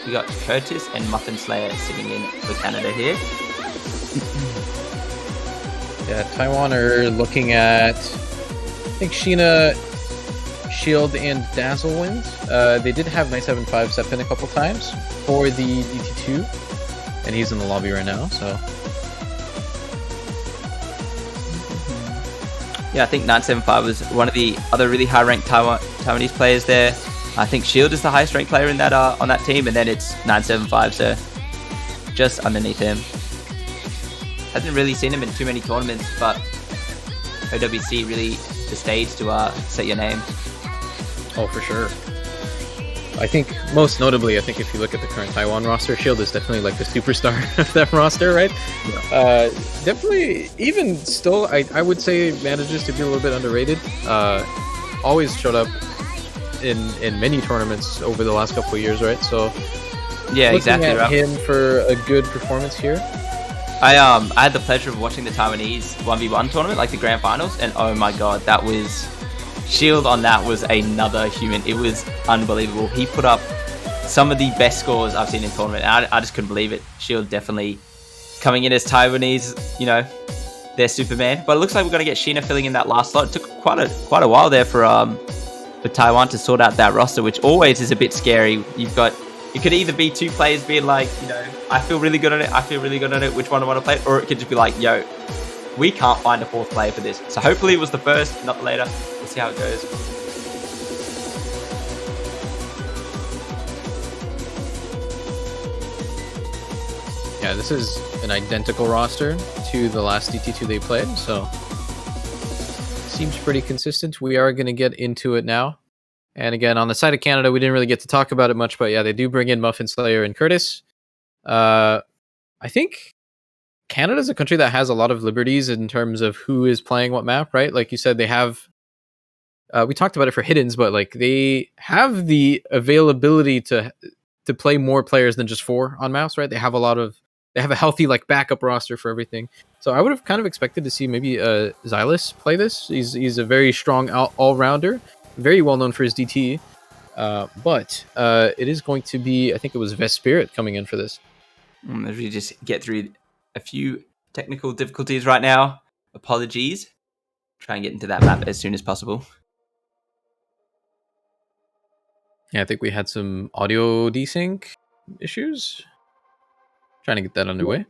We got Curtis and Muffin Slayer sitting in for Canada here. Yeah, Taiwan are looking at, I think, Sheena, Shield, and Dazzle wins. They did have 975 set pin a couple times for the DT2, and he's in the lobby right now, so... Yeah, I think 975 was one of the other really high-ranked Taiwanese players there. I think Shield is the highest-ranked player in that on that team, and then it's 975, so just underneath him. Hasn't really seen him in too many tournaments, but OWC really the stage to set your name. Oh, for sure. I think most notably, I think if you look at the current Taiwan roster, Shield is definitely like the superstar of that roster, right? Yeah. Definitely, even still, I would say manages to be a little bit underrated. Always showed up in many tournaments over the last couple of years, right? So yeah, exactly. Looking at him for a good performance here. I had the pleasure of watching the Taiwanese 1v1 tournament, like the grand finals, and oh my god, that was... Shield on that was another human. It was unbelievable. He put up some of the best scores I've seen in tournament. I just couldn't believe it. Shield definitely coming in as Taiwanese, you know, their Superman. But it looks like we're going to get Sheena filling in that last slot. It took quite a while there for Taiwan to sort out that roster, which always is a bit scary. It could either be two players being like, you know, I feel really good on it, I feel really good on it, which one do I want to play? Or it could just be like, yo, we can't find a fourth player for this. So hopefully it was the first, not the later. We'll see how it goes. Yeah, this is an identical roster to the last DT2 they played, so seems pretty consistent. We are going to get into it now. And again, on the side of Canada, we didn't really get to talk about it much, but yeah, they do bring in Muffin Slayer and Curtis. I think Canada's a country that has a lot of liberties in terms of who is playing what map, right? Like you said, they have... we talked about it for Hiddens, but like they have the availability to play more players than just 4 on maps, right? They have a healthy like backup roster for everything. So I would have kind of expected to see maybe Xylus play this. He's a very strong all-rounder, very well known for his DT. But it is going to be, I think it was Vest Spirit coming in for this. As we just get through a few technical difficulties right now, apologies. Try and get into that map as soon as possible. Yeah, I think we had some audio desync issues. Trying to get that underway.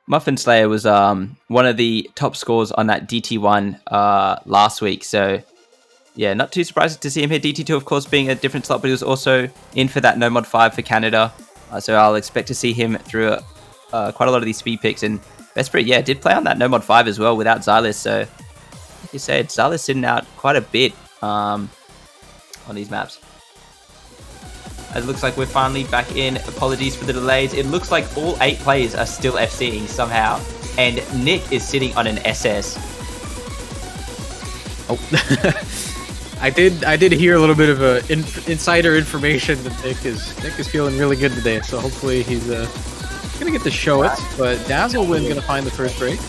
Muffin Slayer was one of the top scores on that DT1 last week. So, yeah, not too surprised to see him here. DT2, of course, being a different slot, but he was also in for that No Mod 5 for Canada. So I'll expect to see him through quite a lot of these speed picks. And Vesprit, yeah, did play on that No Mod 5 as well without Xylus. So, like you said, Xylus sitting out quite a bit on these maps. It looks like we're finally back in. Apologies for the delays. It looks like all 8 players are still FCing somehow. And Nick is sitting on an SS. Oh, I did hear a little bit of insider information that Nick is feeling really good today. So hopefully he's gonna get to show it. But Dazzlewin gonna find the first break.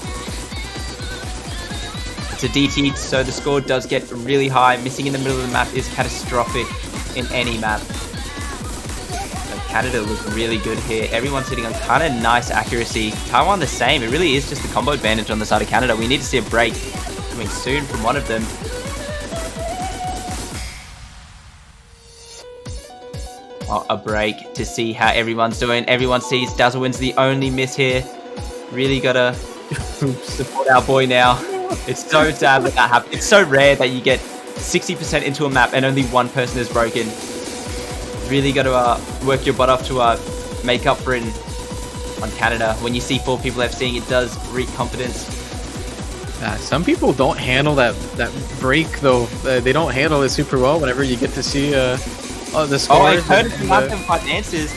It's a DT, so the score does get really high. Missing in the middle of the map is catastrophic in any map. Canada look really good here. Everyone's sitting on kind of nice accuracy. Taiwan the same. It really is just the combo advantage on the side of Canada. We need to see a break coming soon from one of them. Oh, a break to see how everyone's doing. Everyone sees Dazzlewin's the only miss here. Really gotta support our boy now. It's so sad that happens. It's so rare that you get 60% into a map and only one person is broken. Really got to work your butt off to make up for it on Canada. When you see 4 people FCing, it does wreak confidence. Some people don't handle that break, though. They don't handle it super well whenever you get to see the scores. Oh, I heard from Latin Finances.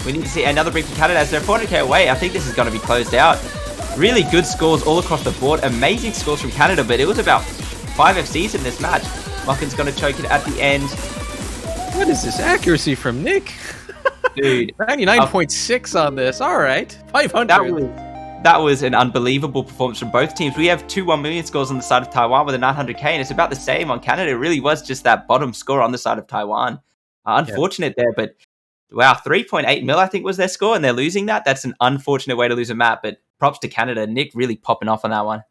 We need to see another break for Canada as they're 400k away. I think this is going to be closed out. Really good scores all across the board. Amazing scores from Canada, but it was about 5 FCs in this match. Muffin's going to choke it at the end. What is this accuracy from Nick? Dude. 99.6 on this. All right. 500. That was an unbelievable performance from both teams. We have 2 1 million scores on the side of Taiwan with a 900k, and it's about the same on Canada. It really was just that bottom score on the side of Taiwan. Unfortunate there, but Wow, 3.8 mil, I think, was their score, and they're losing that. That's an unfortunate way to lose a map, but props to Canada. Nick really popping off on that one.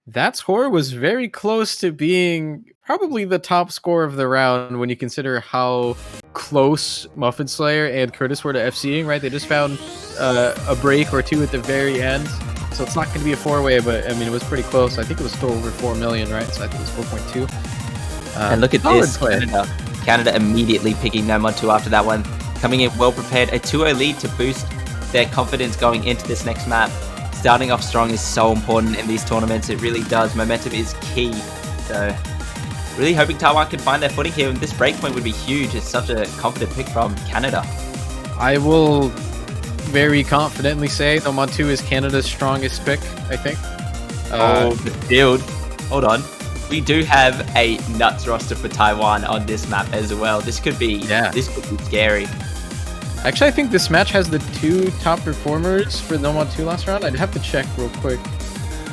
That score was very close to being probably the top score of the round when you consider how close Muffin Slayer and Curtis were to FCing, right? They just found a break or two at the very end. So it's not going to be a four-way, but I mean, it was pretty close. I think it was still over 4 million, right? So I think it was 4.2. And look at this, Canada immediately picking No Mod 2 after that one. Coming in well prepared, a 2-0 lead to boost their confidence going into this next map. Starting off strong is so important in these tournaments. It really does. Momentum is key. So really hoping Taiwan can find their footing here. And this breakpoint would be huge. It's such a confident pick from Canada. I will very confidently say No Mod 2 is Canada's strongest pick, I think. The field. Hold on. We do have a nuts roster for Taiwan on this map as well. This could be scary. Actually, I think this match has the 2 top performers for No Mod 2 last round. I'd have to check real quick.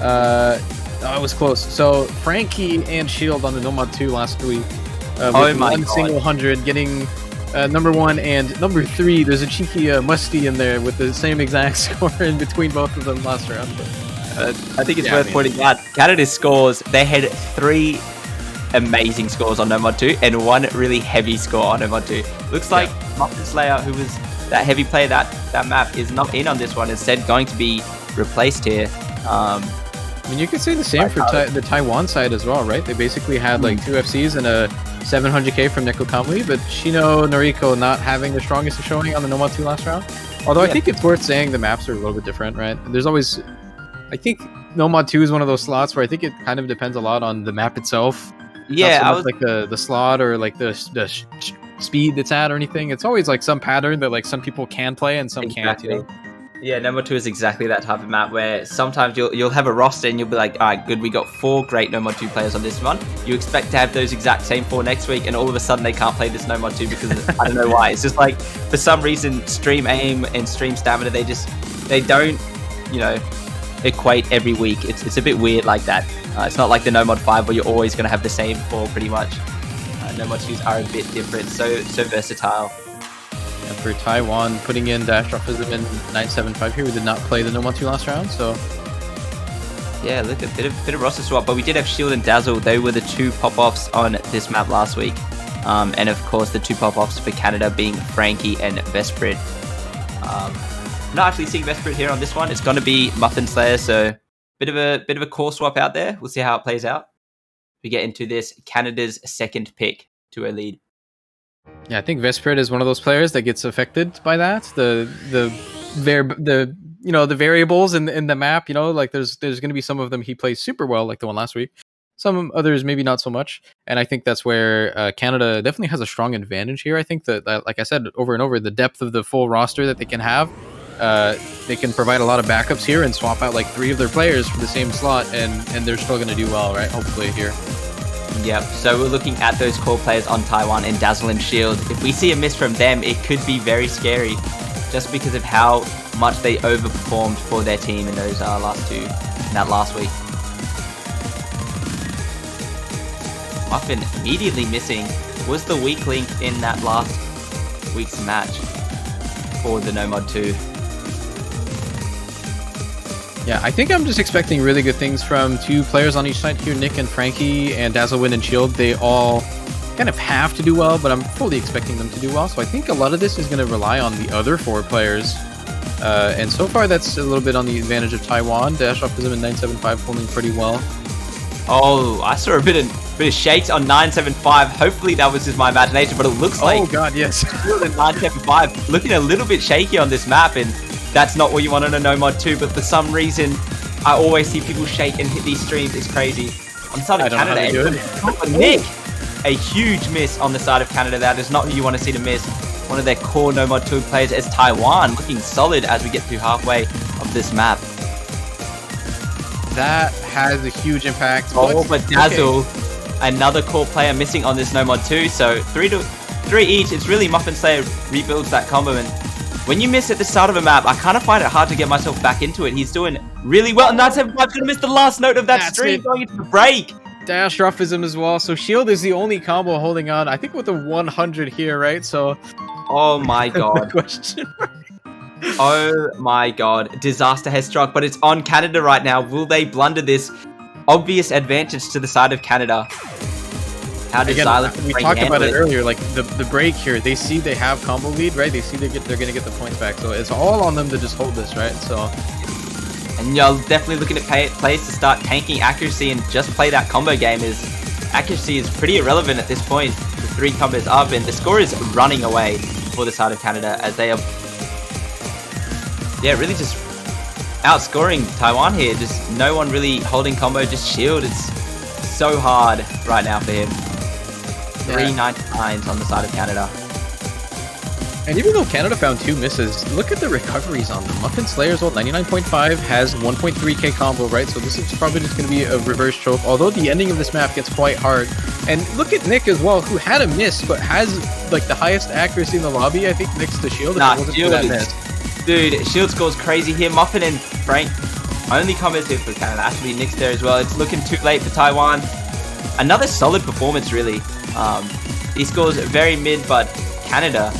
It was close. So Frankie and Shield on the No Mod 2 last week. With one single 100, getting number 1 and number 3. There's a cheeky Musty in there with the same exact score in between both of them last round. I think it's worth pointing out Canada's scores. They had 3 amazing scores on No Mod 2 and 1 really heavy score on No Mod 2. Looks like Muffin Slayer, who was that heavy player that map, is not in on this one. Instead, going to be replaced here. I mean, you could say the same for the Taiwan side as well, right? They basically had like 2 FCs and a 700k from Neko Kamui, but Shino Noriko not having the strongest showing on the No Mod 2 last round. Although I think it's worth saying the maps are a little bit different, right? There's always, I think No Mod 2 is one of those slots where I think it kind of depends a lot on the map itself. Yeah, I was like the slot or like the speed that's at or anything. It's always like some pattern that like some people can play and some can't. You know? Yeah, No Mod 2 is exactly that type of map where sometimes you'll have a roster and you'll be like, all right, good, we got 4 great No Mod 2 players on this one. You expect to have those exact same 4 next week, and all of a sudden they can't play this No Mod 2 because I don't know why. It's just like for some reason, stream aim and stream stamina, they don't, equate every week. It's a bit weird like that. It's not like the No Mod 5 where you're always going to have the same 4 pretty much. No Mod 2s are a bit different, so versatile. And for Taiwan, putting in Dash Offism in 975 here, we did not play the No Mod 2 last round, so... Yeah, look, a bit of roster swap, but we did have Shield and Dazzle. They were the 2 pop-offs on this map last week. And of course, the 2 pop-offs for Canada being Frankie and Vesprit. Not actually seeing Vesprit here on this one. It's going to be Muffin Slayer, so bit of a core swap out there. We'll see how it plays out. We get into this Canada's second pick to a lead. Yeah, I think Vesprit is one of those players that gets affected by that. The variables in the map, like there's going to be some of them he plays super well, like the one last week. Some others maybe not so much. And I think that's where Canada definitely has a strong advantage here. I think that, like I said over and over, the depth of the full roster that they can have, they can provide a lot of backups here and swap out like 3 of their players for the same slot, and they're still going to do well, right? Hopefully here. Yep, so we're looking at those core players on Taiwan and Dazzle and Shield. If we see a miss from them, it could be very scary just because of how much they overperformed for their team in those last week. Muffin immediately missing was the weak link in that last week's match for the No Mod 2. Yeah, I think I'm just expecting really good things from 2 players on each side here, Nick and Frankie, and Dazzlewind and Shield. They all kind of have to do well, but I'm fully expecting them to do well. So I think a lot of this is going to rely on the other 4 players. And so far, that's a little bit on the advantage of Taiwan. Dash Offism in 975 holding pretty well. Oh, I saw a bit of shakes on 975. Hopefully that was just my imagination, but it looks like... Oh god, yes. Shield in 975 looking a little bit shaky on this map, and that's not what you want on a No Mod 2, but for some reason, I always see people shake and hit these streams. It's crazy. On the side of Canada, Nick, a huge miss on the side of Canada. That is not who you want to see to miss. One of their core No Mod 2 players is Taiwan, looking solid as we get to halfway of this map. That has a huge impact. Oh, but Dazzle, another core player missing on this No Mod 2, so 3 each. It's really Muffin Slayer rebuilds that combo, and when you miss at the start of a map, I kind of find it hard to get myself back into it. He's doing really well. 975's going to miss the last note of that stream going into the break. Dash Ruffism as well. So Shield is the only combo holding on, I think, with a 100 here, right? So Oh my god. Question. Oh my god. Disaster has struck, but it's on Canada right now. Will they blunder this obvious advantage to the side of Canada? How does Again, Silence we talked about it earlier, like the break here, they see they have combo lead, right? They see they're going to get the points back, so it's all on them to just hold this, right? So, and you're definitely looking at plays to start tanking accuracy and just play that combo game. Accuracy is pretty irrelevant at this point. The 3 combos up, and the score is running away for the side of Canada as they are, really just outscoring Taiwan here. Just no one really holding combo, just shield. It's so hard right now for him. 399s on the side of Canada. And even though Canada found 2 misses, look at the recoveries on them. Muffin Slayer's ult 99.5 has 1.3k combo, right? So this is probably just going to be a reverse choke, although the ending of this map gets quite hard. And look at Nick as well, who had a miss, but has like the highest accuracy in the lobby, I think, next to Shield. Nah, Shield dude, Shield scores crazy here. Muffin and Frank only combos here for Canada. Actually, Nick's there as well. It's looking too late for Taiwan. Another solid performance, really. He scores very mid, but Canada,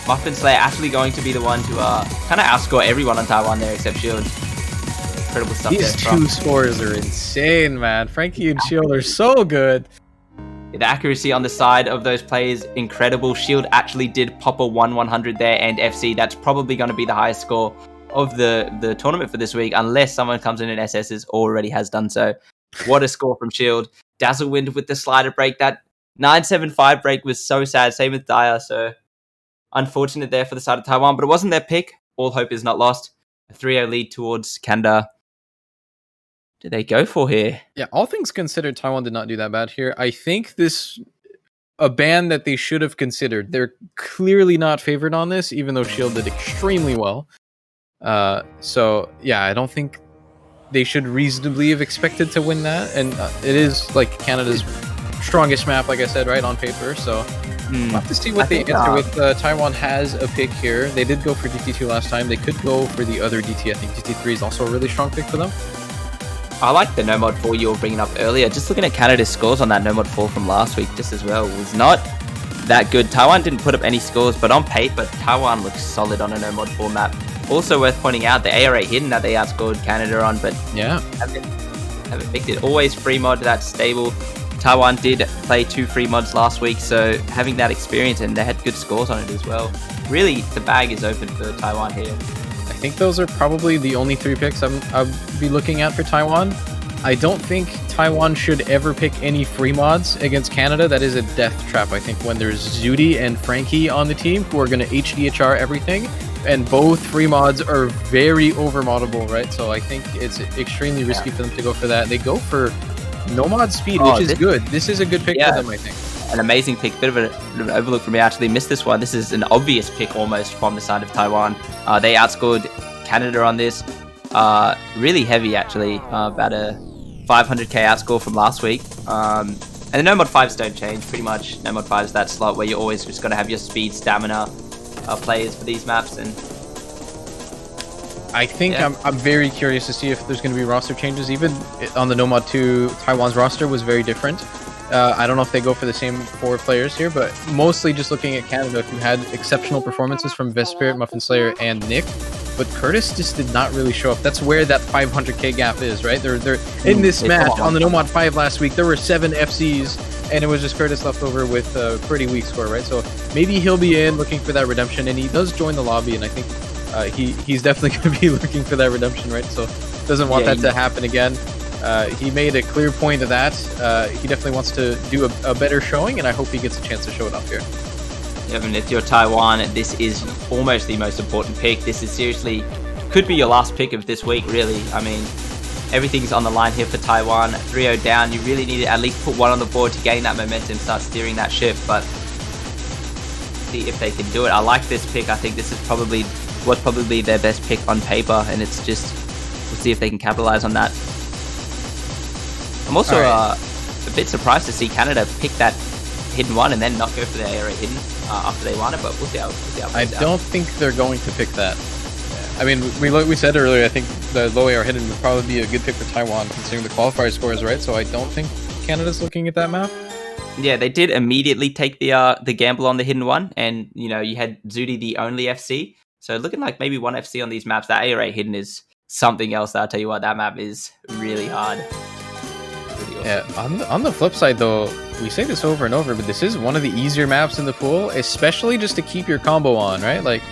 Muffin Slayer actually going to be the one to kind of outscore everyone on Taiwan there except Shield. Incredible stuff. These two scores are insane, man. Frankie and Shield are so good. The accuracy on the side of those players, incredible. Shield actually did pop a 1-100 there, and FC, that's probably going to be the highest score of the tournament for this week, unless someone comes in and SS's already has done so. What a score from Shield. Dazzlewind with the slider break. That 975 break was so sad. Same with Dyer. So unfortunate there for the side of Taiwan, but it wasn't their pick. All hope is not lost. A 3-0 lead towards Canada. Do they go for here? Yeah, all things considered, Taiwan did not do that bad here. I think a ban that they should have considered. They're clearly not favored on this, even though Shield did extremely well. So yeah, I don't think they should reasonably have expected to win that. And it is like Canada's strongest map, like I said, right, on paper. So we'll have to see what they answer with. Taiwan has a pick here. They did go for DT2 last time. They could go for the other DT. I think DT3 is also a really strong pick for them. I like the No Mod 4 you were bringing up earlier. Just looking at Canada's scores on that No Mod 4 from last week just as well was not that good. Taiwan didn't put up any scores, but on paper, Taiwan looks solid on a No Mod 4 map. Also worth pointing out, the ARA hidden that they outscored Canada on, but yeah, haven't picked it. Always free mod, that's stable. Taiwan did play 2 free mods last week, so having that experience, and they had good scores on it as well. Really, the bag is open for Taiwan here. I think those are probably the only 3 picks I'll be looking at for Taiwan. I don't think Taiwan should ever pick any free mods against Canada. That is a death trap, I think, when there's Zudi and Frankie on the team who are going to HDHR everything, and both free mods are very overmoddable, right? So I think it's extremely risky for them to go for that. They go for no mod speed, which is good. This is a good pick for them, I think. An amazing pick. Bit of an overlook for me. I actually missed this one. This is an obvious pick almost from the side of Taiwan. They outscored Canada on this. Really heavy, actually. About a 500k outscore from last week. And the No Mod 5s don't change, pretty much. No Mod 5 is that slot where you're always just going to have your speed, stamina players for these maps. And I think I'm very curious to see if there's going to be roster changes. Even on the No Mod 2, Taiwan's roster was very different. I don't know if they go for the same 4 players here, but mostly just looking at Canada, who had exceptional performances from Vespirit, Muffin Slayer, and Nick. But Curtis just did not really show up. That's where that 500k gap is, right? They're in this match on the No Mod 5 last week. There were 7 FCs, and it was just Curtis left over with a pretty weak score, right? So maybe he'll be in looking for that redemption, and he does join the lobby, and I think he's definitely going to be looking for that redemption, right? So doesn't want that to happen again. He made a clear point of that. He definitely wants to do a better showing, and I hope he gets a chance to show it off here. I mean, if you're Taiwan, this is almost the most important pick. This is seriously, could be your last pick of this week, really. I mean, everything's on the line here for Taiwan. 3-0 down, you really need to at least put 1 on the board to gain that momentum, start steering that ship, but see if they can do it. I like this pick. I think this is was probably their best pick on paper, and it's just, we'll see if they can capitalize on that. I'm also a bit surprised to see Canada pick that hidden one and then not go for the area hidden after they won it, but we'll see how it plays out. I don't think they're going to pick that. I mean, we said earlier, I think the low AR hidden would probably be a good pick for Taiwan, considering the qualifier scores, right? So I don't think Canada's looking at that map. Yeah, they did immediately take the gamble on the hidden one, and you had Zudi the only FC. So looking like maybe one FC on these maps. That ARA hidden is something else. I'll tell you what, that map is really hard. Really awesome. Yeah. On the flip side, though, we say this over and over, but this is one of the easier maps in the pool, especially just to keep your combo on, right? Like,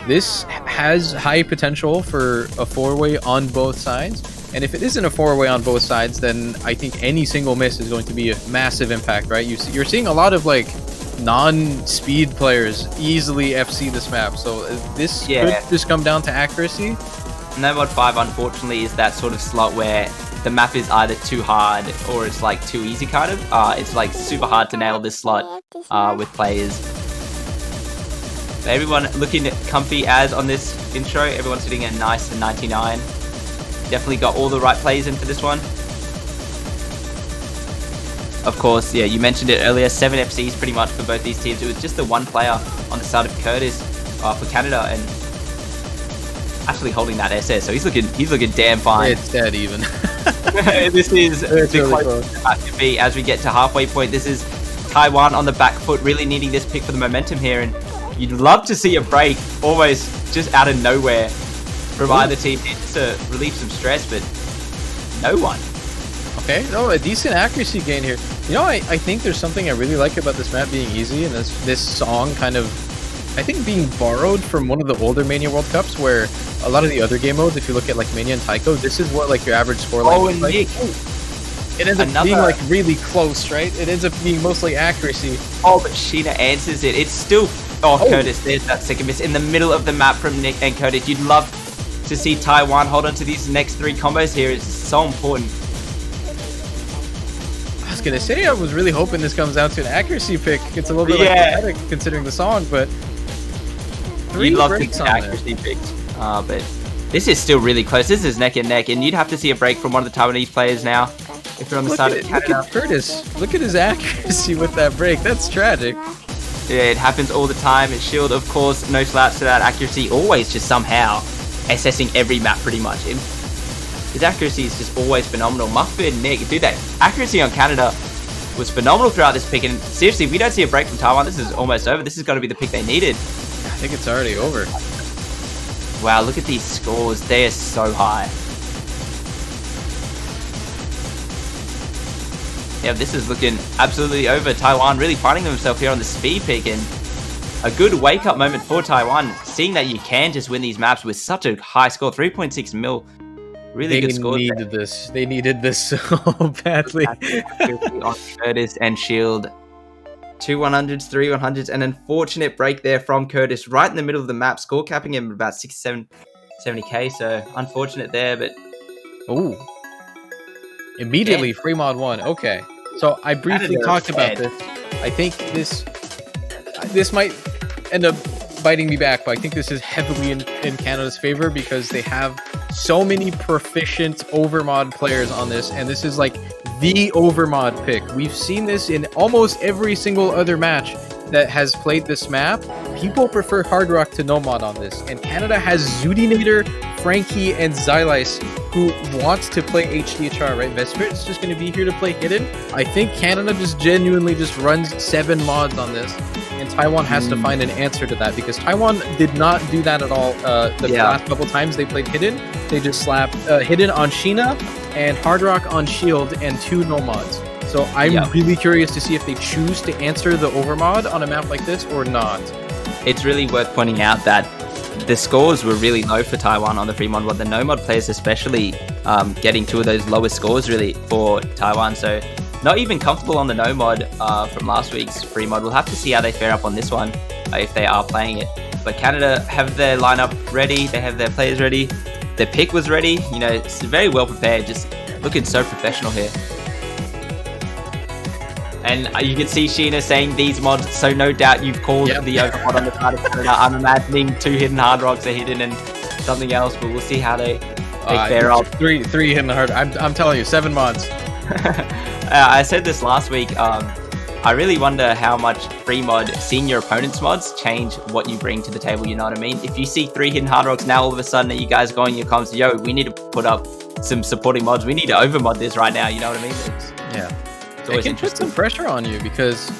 this has high potential for a 4-way on both sides. And if it isn't a 4-way on both sides, then I think any single miss is going to be a massive impact, right? You're seeing a lot of like non-speed players easily FC this map, so this could just come down to accuracy. No Mod 5, unfortunately, is that sort of slot where the map is either too hard or it's like too easy, kind of. It's like super hard to nail this slot with players. But everyone looking comfy as on this intro. Everyone's sitting at nice and 99. Definitely got all the right plays in for this one. Of course, yeah, you mentioned it earlier, 7 FCs pretty much for both these teams. It was just the one player on the side of Curtis for Canada, and actually holding that SS, so he's looking damn fine. It's dead even. This is really close to be as we get to halfway point. This is Taiwan on the back foot, really needing this pick for the momentum here, and you'd love to see a break almost just out of nowhere from either team just to relieve some stress, but no one. Okay, no, a decent accuracy gain here. I think there's something I really like about this map being easy, and this song kind of, I think, being borrowed from one of the older Mania World Cups, where a lot of the other game modes, if you look at like Mania and Taiko, this is what like your average score line is like. It ends up being like really close, right? It ends up being mostly accuracy. Oh, but Sheena answers it. It's still... Curtis, there's that second miss in the middle of the map from Nick and Curtis. You'd love to see Taiwan hold on to these next 3 combos here. It's so important. I was gonna say, I was really hoping this comes down to an accuracy pick. It's a little bit pathetic considering the song, but 3 you'd love to breaks get on accuracy picked. But this is still really close. This is neck and neck, and you'd have to see a break from one of the Taiwanese players now if you're on the side of Canada. Look at Curtis. Look at his accuracy with that break. That's tragic. Yeah, it happens all the time. And Shield, of course, no slouch to that accuracy. Always just somehow assessing every map pretty much. His accuracy is just always phenomenal. Muffin, Nick, dude, that accuracy on Canada was phenomenal throughout this pick. And seriously, if we don't see a break from Taiwan, this is almost over. This is going to be the pick they needed. I think it's already over. Wow, look at these scores. They are so high. Yeah, this is looking absolutely over. Taiwan really finding themselves here on the speed pick, and a good wake-up moment for Taiwan, seeing that you can just win these maps with such a high score, 3.6 mil. Really good score. They needed this so badly. On Curtis and Shield. 2 100s, 3 100s, an unfortunate break there from Curtis right in the middle of the map, score capping him about 70k, so unfortunate there, but... Ooh. Immediately, free mod 1. Okay. So I briefly talked about this. I think this might end up biting me back, but I think this is heavily in Canada's favor because they have so many proficient overmod players on this, and this is like the overmod pick. We've seen this in almost every single other match that has played this map. People prefer Hard Rock to no mod on this, and Canada has Zudinator, Frankie, and Xylice who wants to play HDHR, right? Vesper's just going to be here to play Hidden. I think Canada just genuinely just runs 7 mods on this, and Taiwan has to find an answer to that because Taiwan did not do that at all. The last couple times they played Hidden, they just slapped Hidden on Sheena and Hard Rock on Shield and 2 no mods. So I'm really curious to see if they choose to answer the overmod on a map like this or not. It's really worth pointing out that the scores were really low for Taiwan on the free mod, but the no mod players especially getting 2 of those lowest scores really for Taiwan. So not even comfortable on the no mod from last week's free mod. We'll have to see how they fare up on this one if they are playing it. But Canada have their lineup ready. They have their players ready. Their pick was ready. You know, it's very well prepared. Just looking so professional here. And you can see Sheena saying these mods, so no doubt you've called the overmod on the side of Canada. I'm imagining 2 hidden hard rocks are hidden and something else, but we'll see how they fare up. 3 hidden hard. I'm telling you, 7 mods. I said this last week. I really wonder how much free mod seeing your opponent's mods change what you bring to the table. You know what I mean? If you see 3 hidden hard rocks now, all of a sudden you guys go in your comms, yo, we need to put up some supporting mods. We need to overmod this right now. You know what I mean? It's It always can put interesting. some pressure on you because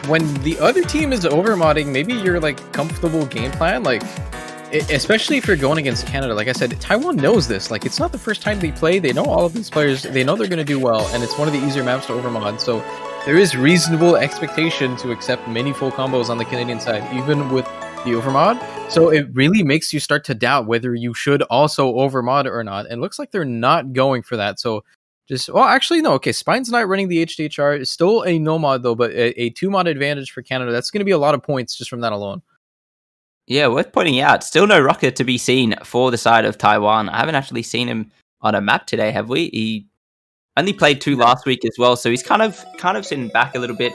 when the other team is overmodding, maybe your like comfortable game plan, like especially if you're going against Canada. Like I said, Taiwan knows this. Like it's not the first time they play. They know all of these players. They know they're going to do well, and it's one of the easier maps to overmod. So there is reasonable expectation to accept many full combos on the Canadian side, even with the overmod. So it really makes you start to doubt whether you should also overmod or not. And it looks like they're not going for that. So well, actually, no. Okay, Spine's not running the HDHR. It's still a no mod though, but a 2-mod advantage for Canada. That's going to be a lot of points just from that alone. Yeah, worth pointing out. Still no Rocket to be seen for the side of Taiwan. I haven't actually seen him on a map today, have we? He only played 2 last week as well, so he's kind of sitting back a little bit.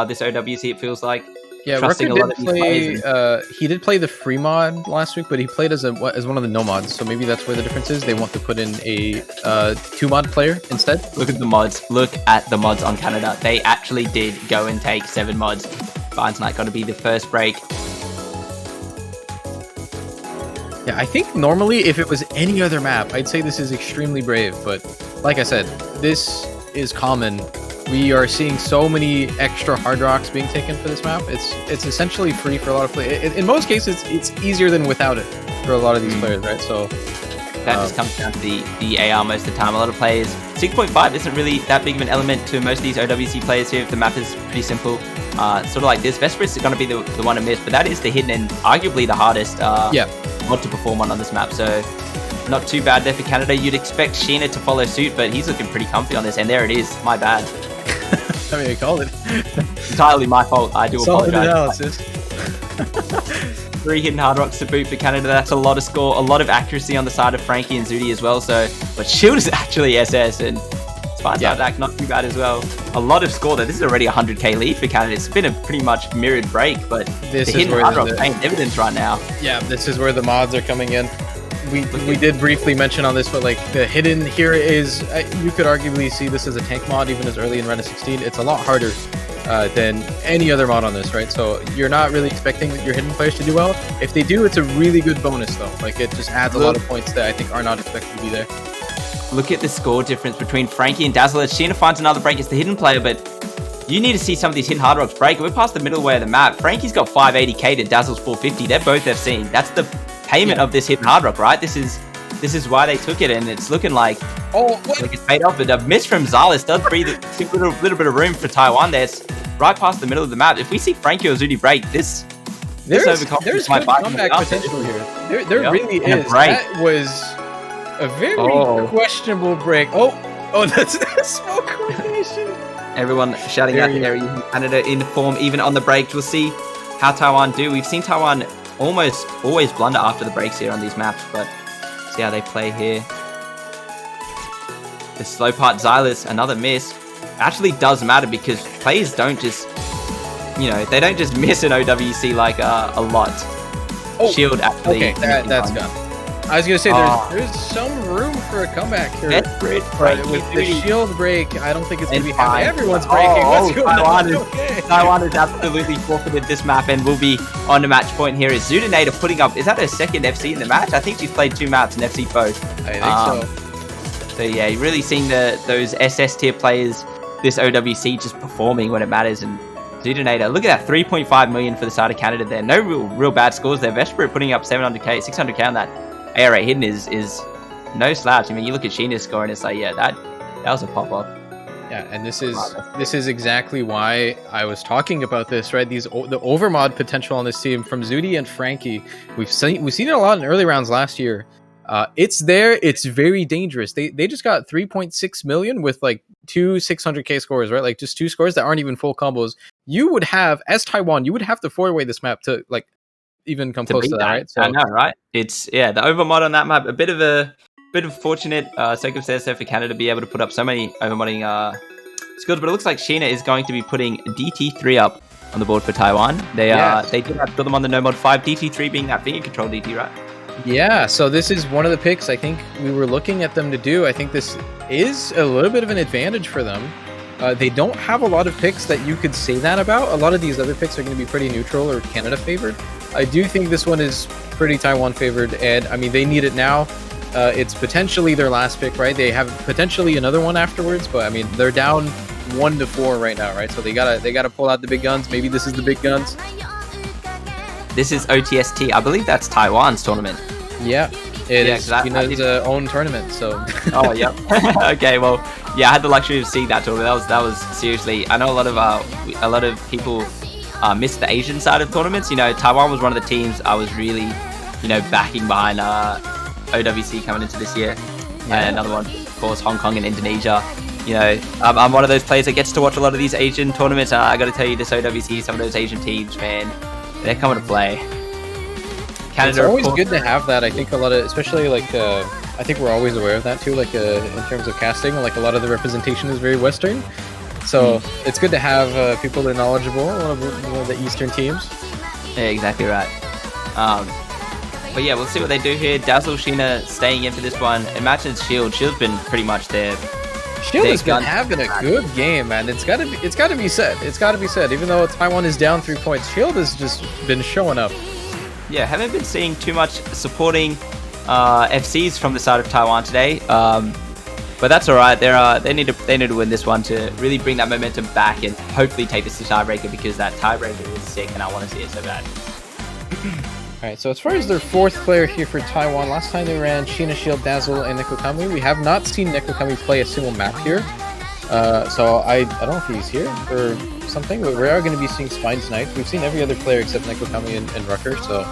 This OWC, it feels like. Yeah, Trusting Rucker a lot did of these play. players He did play the free mod last week, but he played as one of the no mods. So maybe that's where the difference is. They want to put in a 2-mod player instead. Look at the mods. Look at the mods on Canada. They actually did go and take 7 mods. Barnes Knight got to be the first break. Yeah, I think normally if it was any other map, I'd say this is extremely brave. But like I said, this is common. We are seeing so many extra hard rocks being taken for this map. It's essentially free for a lot of players. In most cases, it's easier than without it for a lot of these players, right? So that just comes down to the AR most of the time. A lot of players, 6.5 isn't really that big of an element to most of these OWC players here. The map is pretty simple. Sort of like this. Vesper's is going to be the one to miss, but that is the hidden and arguably the hardest mod to perform on this map. So not too bad there for Canada. You'd expect Sheena to follow suit, but he's looking pretty comfy on this. And there it is. My bad. I mean, I called it. Entirely my fault. I do Solid apologize. analysis. 3 hidden hard rocks to boot for Canada. That's a lot of score, a lot of accuracy on the side of Frankie and Zudi as well. So, but Shield is actually SS, and Spine's back not too bad as well. A lot of score though. This is already a 100k lead for Canada. It's been a pretty much mirrored break, but the hidden hard rock paying dividends right now. Yeah, this is where the mods are coming in. We did briefly mention on this, but like the hidden here is, you could arguably see this as a tank mod even as early in Rena 16. It's a lot harder than any other mod on this, right? So you're not really expecting your hidden players to do well. If they do, it's a really good bonus though. Like it just adds a lot of points that I think are not expected to be there. Look at the score difference between Frankie and Dazzler. Sheena finds another break as the hidden player, but you need to see some of these hidden hard rocks break. We're past the middle way of the map. Frankie's got 580k to Dazzle's 450. They're both FC. That's the payment of this hidden hard rock, right? This is why they took it, and it's looking like it's paid off. But a miss from Xalis does breathe a little bit of room for Taiwan there. It's right past the middle of the map. If we see Frankie or Zudi break, there's good comeback potential here. There really is. That was a very questionable break. Oh, that's the smoke coordination. Everyone shouting out the area. Canada in form, even on the break. We'll see how Taiwan do. We've seen Taiwan almost always blunder after the breaks here on these maps, but see how they play here. The slow part, Xylis, another miss. Actually does matter because players don't just, they don't just miss an OWC like a lot. Shield actually. Okay, that's gone. I was gonna say there's some room for a comeback here. Desperate, but with the shield break, I don't think it's gonna be happening. Everyone's breaking. What's going on? Taiwan is absolutely forfeited this map and will be on the match point here. Is Zudinator putting up? Is that her second FC in the match? I think she's played 2 maps and FC both. I think so. So yeah, you're really seeing those SS tier players, this OWC just performing when it matters. And Zudinator, look at that, 3.5 million for the side of Canada there. No real bad scores there. Vesper putting up 700k, 600k on that. AR8 hidden is no slouch. I mean, you look at Sheena's score and it's like, yeah, that was a pop-up. Yeah, and this is exactly why I was talking about this, right? The overmod potential on this team from Zudi and Frankie. We've seen it a lot in early rounds last year. It's there. It's very dangerous. They just got 3.6 million with like 2 600k scores, right? Like just 2 scores that aren't even full combos. You would have, as Taiwan, you would have to 4-way this map to like even come close to that, right? So, I know, right? It's the overmod on that map, a bit of fortunate circumstance there for Canada to be able to put up so many overmodding skills, but it looks like Sheena is going to be putting DT3 up on the board for Taiwan. They did have to put them on the no mod 5, DT3 being that finger control DT, right? Yeah, so this is one of the picks I think we were looking at them to do. I think this is a little bit of an advantage for them. They don't have a lot of picks that you could say that about. A lot of these other picks are going to be pretty neutral or Canada favored. I do think this one is pretty Taiwan favored, and I mean, they need it now. It's potentially their last pick, right? They have potentially another one afterwards, but I mean, they're down 1-4 right now, right? So they gotta pull out the big guns. Maybe this is the big guns. This is OTST. I believe that's Taiwan's tournament. Yeah, it is China's own tournament. So. Oh, yep. Okay, well, yeah, I had the luxury of seeing that tournament. That was seriously. I know a lot of people missed the Asian side of tournaments. You know, Taiwan was one of the teams I was really, backing behind OWC coming into this year. Yeah. And another one, of course, Hong Kong and Indonesia. You know, I'm one of those players that gets to watch a lot of these Asian tournaments. And I got to tell you, this OWC, some of those Asian teams, man, they're coming to play. Canada, it's always good to have that. I think a lot of, especially like, I think we're always aware of that too. Like in terms of casting, like a lot of the representation is very Western. So it's good to have people that are knowledgeable, one of the Eastern teams. Yeah, exactly right. But yeah, we'll see what they do here. Dazzle, Sheena staying in for this one. Imagine Shield. Shield's been pretty much there. Shield has been having a good game, man. It's gotta be said. It's gotta be said. Even though Taiwan is down 3 points, Shield has just been showing up. Yeah, haven't been seeing too much supporting FCs from the side of Taiwan today. But that's all right. They need to win this one to really bring that momentum back and hopefully take this to tiebreaker, because that tiebreaker is sick and I want to see it so bad. All right, so as far as their fourth player here for Taiwan, last time they ran Sheena, Shield, Dazzle, and Nekokami. We have not seen Nekokami play a single map here. So I don't know if he's here or something, but we are going to be seeing Spine's Knight. We've seen every other player except Nekokami and Rucker, so...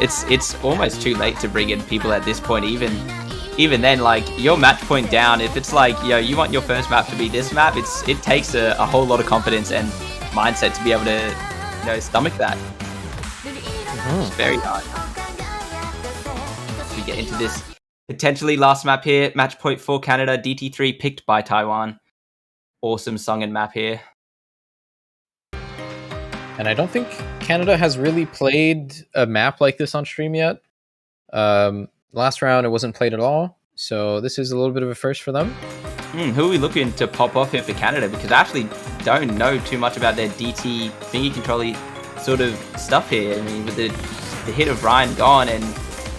It's almost too late to bring in people at this point, even then, like, your match point down, if it's like, you want your first map to be this map, it takes a whole lot of confidence and mindset to be able to, stomach that. It's very hard. We get into this potentially last map here. Match point for Canada. DT3 picked by Taiwan. Awesome song and map here. And I don't think Canada has really played a map like this on stream yet. Last round, it wasn't played at all. So this is a little bit of a first for them. Who are we looking to pop off here for Canada? Because I actually don't know too much about their DT thingy controller sort of stuff here. I mean, with the hit of Ryan gone, and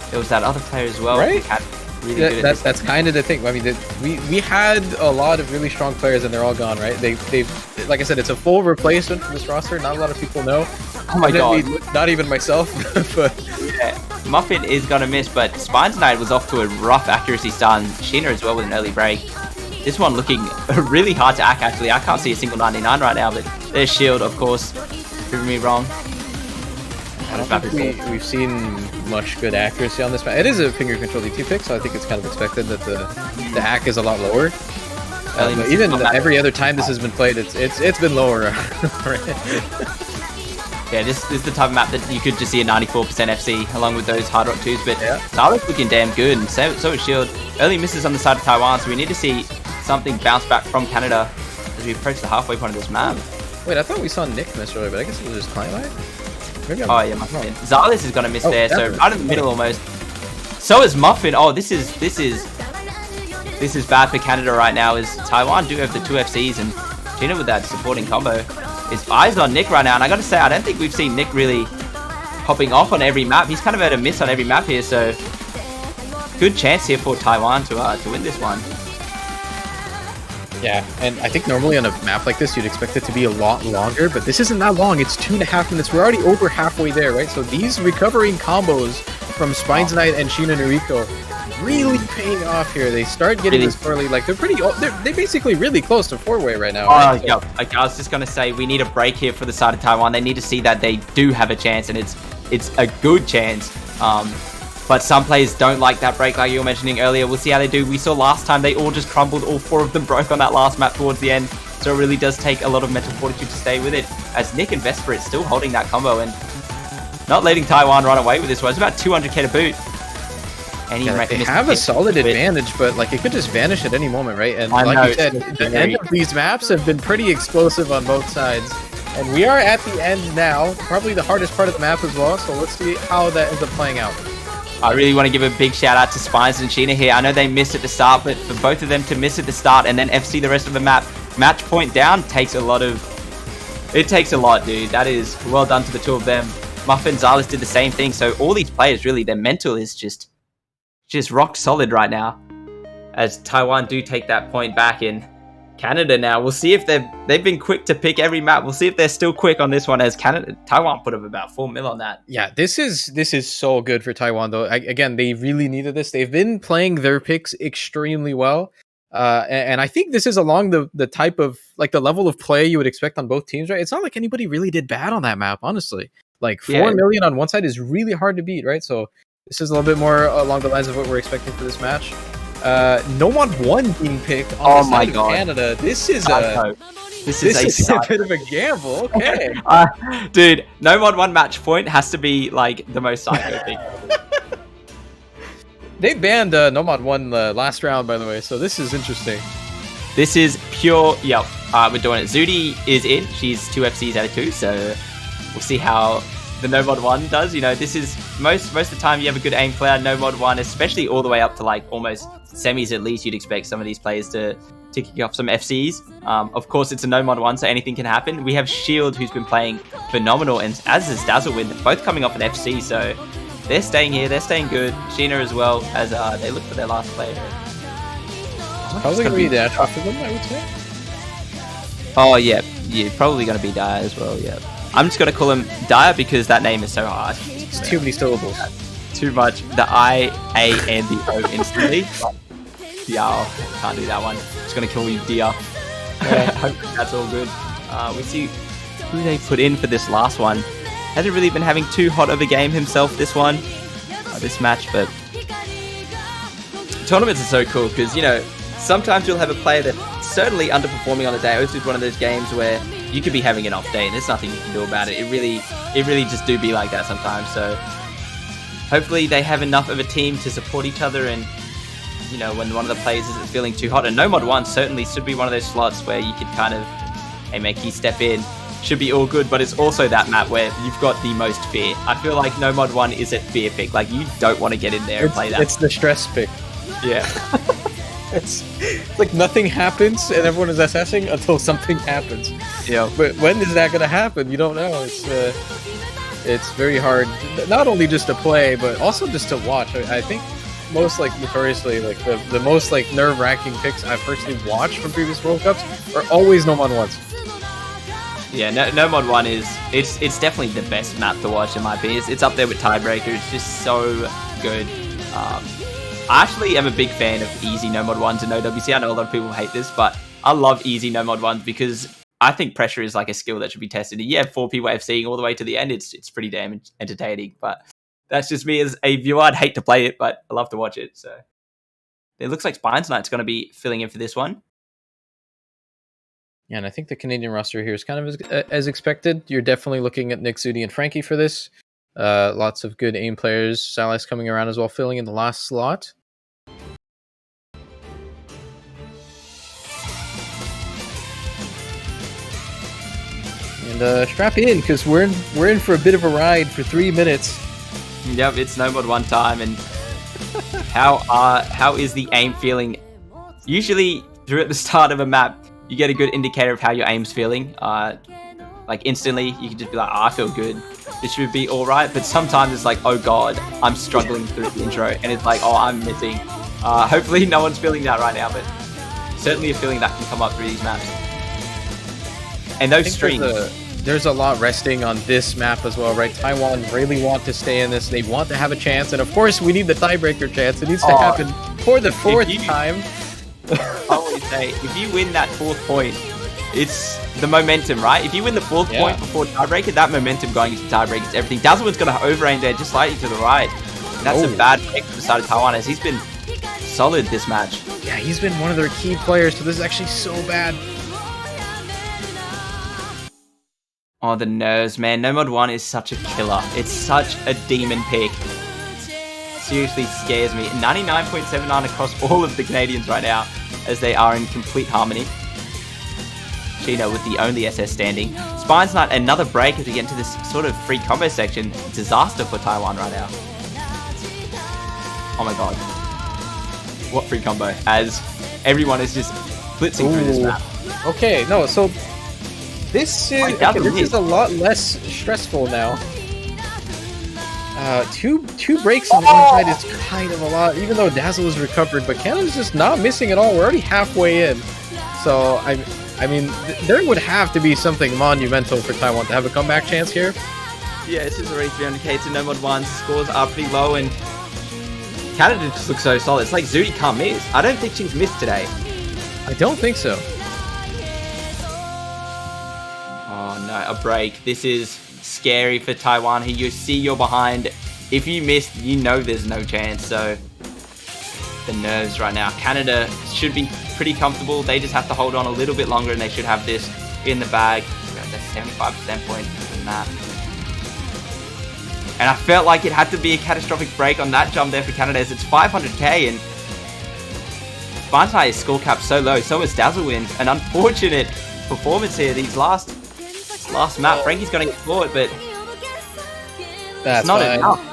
there was that other player as well. Right? Really that's kind of the thing. I mean, we had a lot of really strong players, and they're all gone, right? They've like I said, it's a full replacement for this roster. Not a lot of people know. Oh my god! Not even myself. But yeah, Muffin is gonna miss, but Spine's Knight was off to a rough accuracy start, and Sheena as well with an early break. This one looking really hard to act. Actually, I can't see a single 99 right now, but there's Shield, of course. Proving me wrong. I don't think we've seen much good accuracy on this map. It is a finger control DT pick, so I think it's kind of expected that the hack is a lot lower. But even every other time this has been played, it's been lower. Yeah, this is the type of map that you could just see a 94% FC along with those hard rock 2s, but Starlink's looking damn good, and so is Shield. Early misses on the side of Taiwan, so we need to see something bounce back from Canada as we approach the halfway point of this map. Wait, I thought we saw Nick miss earlier, but I guess it was just Client. Oh yeah, must have been. Zalis is gonna miss there, so right in the middle almost. So is Muffin. Oh, this is bad for Canada right now. As Taiwan do have the 2 FCs, and Gina with that supporting combo. His eyes on Nick right now, and I gotta say, I don't think we've seen Nick really popping off on every map. He's kind of had a miss on every map here, so good chance here for Taiwan to win this one. Yeah, and I think normally on a map like this, you'd expect it to be a lot longer, but this isn't that long. It's 2.5 minutes. We're already over halfway there, right? So these recovering combos from Spine's Knight and Sheena Noriko really paying off here. They start getting this early. Like, they're basically really close to 4-way right now. Right? Yeah. Okay, I was just going to say, we need a break here for the side of Taiwan. They need to see that they do have a chance, and it's a good chance. But some players don't like that break, like you were mentioning earlier. We'll see how they do. We saw last time they all just crumbled. All 4 of them broke on that last map towards the end. So it really does take a lot of mental fortitude to stay with it. As Nick and Vesper is still holding that combo and not letting Taiwan run away with this one. It's about 200k to boot. And they have a solid advantage, but like it could just vanish at any moment, right? And like you said, the end of these maps have been pretty explosive on both sides. And we are at the end now. Probably the hardest part of the map as well. So let's see how that ends up playing out. I really want to give a big shout out to Spines and Sheena here. I know they missed at the start, but for both of them to miss at the start and then FC the rest of the map, match point down, takes a lot, dude. That is well done to the 2 of them. Muffin, Zalis did the same thing. So all these players, really, their mental is just rock solid right now. As Taiwan do take that point back in. Canada now. We'll see if they've been quick to pick every map. We'll see if they're still quick on this one, as Taiwan put up about 4 mil on that. Yeah, this is so good for Taiwan though. Again, they really needed this. They've been playing their picks extremely well. And I think this is along the type of like the level of play you would expect on both teams, right? It's not like anybody really did bad on that map, honestly. Like 4 million on one side is really hard to beat, right? So this is a little bit more along the lines of what we're expecting for this match. Nomad1 being picked on the side of Canada. This is a bit of a gamble. Okay. Dude, Nomad1 match point has to be like the most psycho thing. They banned Nomad1 last round, by the way, so this is interesting. This is pure. Yep, we're doing it. Zudi is in. She's 2 FCs out of 2, so we'll see how the Nomad1 does. You know, this is most of the time you have a good aim player. Nomad1, especially all the way up to like almost semis at least, you'd expect some of these players to kick off some FCs. Of course, it's a Nomad1, so anything can happen. We have Shield, who's been playing phenomenal, and as is Dazzlewind, both coming off an FC, so they're staying here. They're staying good. Sheena as well, as they look for their last player. Probably going to be Dash for them, I would say. Oh, yeah. Probably going to be Dire as well, yeah. I'm just going to call him Dire because that name is so hard. It's too many syllables. Too much. The I, A, and the O instantly. Yeah, can't do that one. Just going to call you Dia. Hopefully that's all good. We see who they put in for this last one. Hasn't really been having too hot of a game himself this match, but tournaments are so cool because, you know, sometimes you'll have a player that's certainly underperforming on the day. This is one of those games where you could be having an off day and there's nothing you can do about it. It really just do be like that sometimes. So hopefully they have enough of a team to support each other, and you know, when one of the players isn't feeling too hot. And Nomad1 certainly should be one of those slots where you could kind of, hey, make you step in. Should be all good, but it's also that map where you've got the most fear. I feel like Nomad1 is a fear pick. Like, you don't want to get in there and play that. It's the stress pick. Yeah. It's like nothing happens and everyone is assessing until something happens. Yeah. But when is that going to happen? You don't know. It's very hard, not only just to play, but also just to watch. I think most like notoriously, like the most like nerve-wracking picks I've personally watched from previous World Cups are always Nomad1s. Yeah, Nomad1 it's definitely the best map to watch in my opinion. It's up there with Tiebreaker. It's just so good. I actually am a big fan of easy Nomad1s in OWC. I know a lot of people hate this, but I love easy Nomad1s because I think pressure is like a skill that should be tested. And yeah, 4 people FCing all the way to the end, it's pretty damn entertaining. But that's just me as a viewer. I'd hate to play it, but I love to watch it. So it looks like Spines Knight's going to be filling in for this one. Yeah, and I think the Canadian roster here is kind of as expected. You're definitely looking at Nick, Zudi, and Frankie for this. Lots of good aim players. Sally's coming around as well, filling in the last slot. And strap in, because we're in for a bit of a ride for 3 minutes. Yep, it's Nomad1 time, and how is the aim feeling? Usually, through at the start of a map, you get a good indicator of how your aim's feeling. Like instantly, you can just be like, oh, I feel good. It should be all right. But sometimes it's like, oh god, I'm struggling through the intro, and it's like, oh, I'm missing. Hopefully, no one's feeling that right now, but certainly a feeling that can come up through these maps. And those streams. There's a lot resting on this map as well, right? Taiwan really want to stay in this. They want to have a chance, and of course, we need the tiebreaker chance. It needs to happen for the 4th time. I always say, if you win that 4th point, it's the momentum, right? If you win the 4th point before tiebreaker, that momentum going into tiebreaker is everything. Dazzlewood's going to over-aim there just slightly to the right. And that's a bad pick for the side of Taiwan, as he's been solid this match. Yeah, he's been one of their key players, so this is actually so bad. Oh, the nerves, man. Nomad1 is such a killer. It's such a demon pick. Seriously scares me. 99.79 across all of the Canadians right now, as they are in complete harmony. Cheetah with the only SS standing. Spines Knight, another break as we get into this sort of free combo section. Disaster for Taiwan right now. Oh my god. What free combo, as everyone is just blitzing through this map. Okay, no, so this is a lot less stressful now. Two breaks on one side is kind of a lot, even though Dazzle is recovered, but Cannon's just not missing at all. We're already halfway in. So I mean, there would have to be something monumental for Taiwan to have a comeback chance here. Yeah, this is already 300k to no mod ones. Scores are pretty low, and Canada just looks so solid. It's like Zudi can't miss. I don't think she's missed today. I don't think so. Oh no, a break. This is scary for Taiwan. Here you see you're behind. If you miss, you know there's no chance. So the nerves right now. Canada should be pretty comfortable. They just have to hold on a little bit longer, and they should have this in the bag. That's 75% point from that. And I felt like it had to be a catastrophic break on that jump there for Canada, as it's 500k, and Bantai score cap so low. So is Dazzlewind. An unfortunate performance here. These last map, Frankie's going to get forward, but that's it's not fine. enough.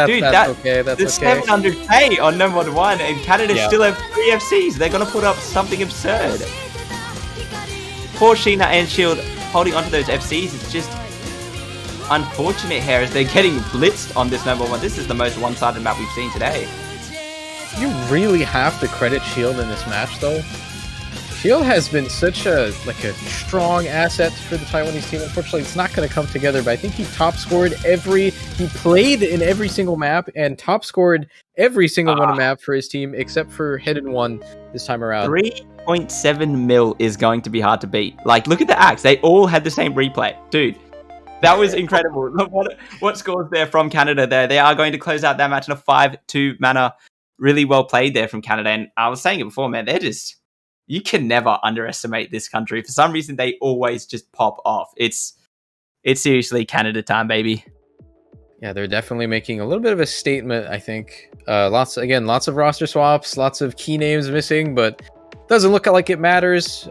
Dude, that's okay. That's okay. 700k on no mod 1, and Canada still have 3 FCs. They're going to put up something absurd. Poor Sheena and Shield holding onto those FCs. It's just unfortunate here as they're getting blitzed on this no mod 1. This is the most one-sided map we've seen today. You really have to credit Shield in this match, though. Shield has been such a strong asset for the Taiwanese team. Unfortunately, it's not going to come together, but I think he played in every single map and top scored every single one map for his team, except for Hidden One this time around. 3.7 mil is going to be hard to beat. Like, look at the acts. They all had the same replay. Dude, that was incredible. Look what scores there from Canada there. They are going to close out that match in a 5-2 manner. Really well played there from Canada. And I was saying it before, man, you can never underestimate this country. For some reason, they always just pop off. It's seriously Canada time, baby. Yeah, they're definitely making a little bit of a statement, I think. Lots of roster swaps, lots of key names missing, but doesn't look like it matters.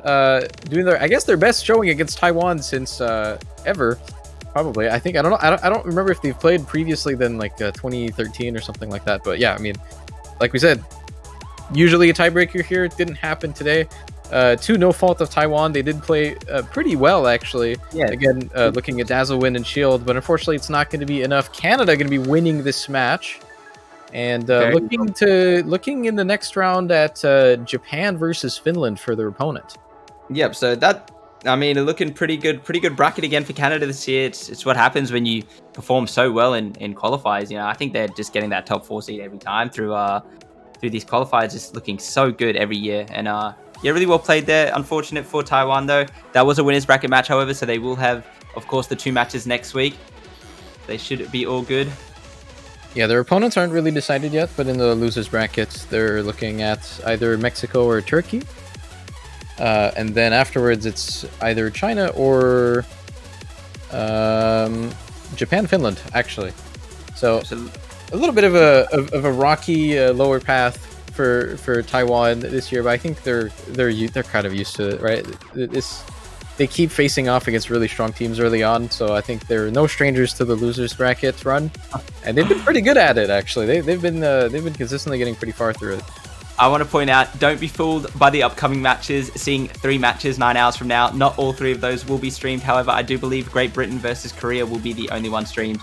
Doing their best showing against Taiwan since ever, probably. I think I don't remember if they've played previously than 2013 or something like that. But yeah, I mean, like we said, usually a tiebreaker here. It didn't happen today. To no fault of Taiwan, they did play pretty well, actually. Yeah. Again, looking at Dazzlewind and Shield, but unfortunately, it's not going to be enough. Canada going to be winning this match, and looking in the next round at Japan versus Finland for their opponent. Yep. So looking pretty good bracket again for Canada this year. It's what happens when you perform so well in qualifiers. You know, I think they're just getting that top 4 seed every time through these qualifiers, just looking so good every year. And really well played there. Unfortunate for Taiwan, though. That was a winners bracket match, however, so they will have, of course, the 2 matches next week. They should be all good. Yeah, their opponents aren't really decided yet, but in the losers brackets, they're looking at either Mexico or Turkey. And then afterwards, it's either China or Japan, Finland, actually. So a little bit of a rocky lower path for Taiwan this year, but I think they're kind of used to it, right? They keep facing off against really strong teams early on, so I think they're no strangers to the losers bracket run, and they've been pretty good at it. Actually, they've been consistently getting pretty far through it. I want to point out, don't be fooled by the upcoming matches. Seeing 3 matches 9 hours from now, not all 3 of those will be streamed. However, I do believe Great Britain versus Korea will be the only one streamed.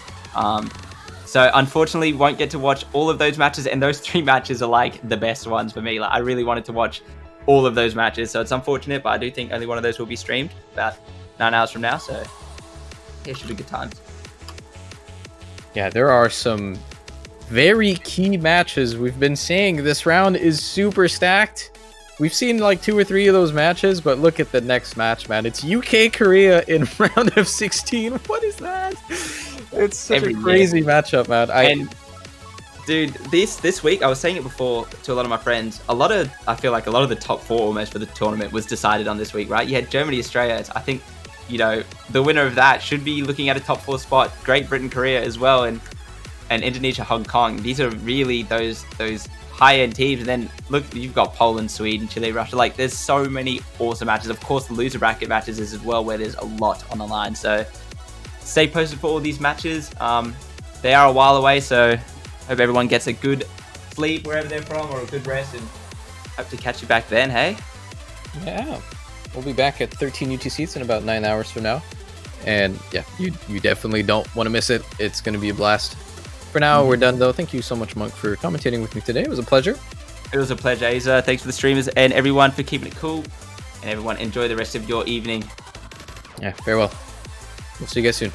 So unfortunately, won't get to watch all of those matches, and those 3 matches are like the best ones for me. Like, I really wanted to watch all of those matches, so it's unfortunate, but I do think only one of those will be streamed about 9 hours from now. So it should be good times. Yeah, there are some very key matches. We've been saying this round is super stacked. We've seen like 2 or 3 of those matches, but look at the next match, man. It's UK Korea in round of 16. What is that? It's such a crazy matchup, man. Dude, this week, I was saying it before to a lot of my friends, I feel like a lot of the top 4 almost for the tournament was decided on this week, right? You had Germany, Australia. I think, the winner of that should be looking at a top 4 spot. Great Britain, Korea as well, and Indonesia, Hong Kong. These are really those high-end teams. And then, look, you've got Poland, Sweden, Chile, Russia. Like, there's so many awesome matches. Of course, the loser bracket matches as well, where there's a lot on the line. So stay posted for all these matches. They are a while away, so hope everyone gets a good sleep wherever they're from, or a good rest, and hope to catch you back then, hey? Yeah. We'll be back at 13 UTCs in about 9 hours from now. And yeah, you definitely don't want to miss it. It's going to be a blast. For now, we're done, though. Thank you so much, Monk, for commentating with me today. It was a pleasure. It was a pleasure, Aza. Thanks for the streamers and everyone for keeping it cool. And everyone, enjoy the rest of your evening. Yeah, farewell. We'll see you guys soon.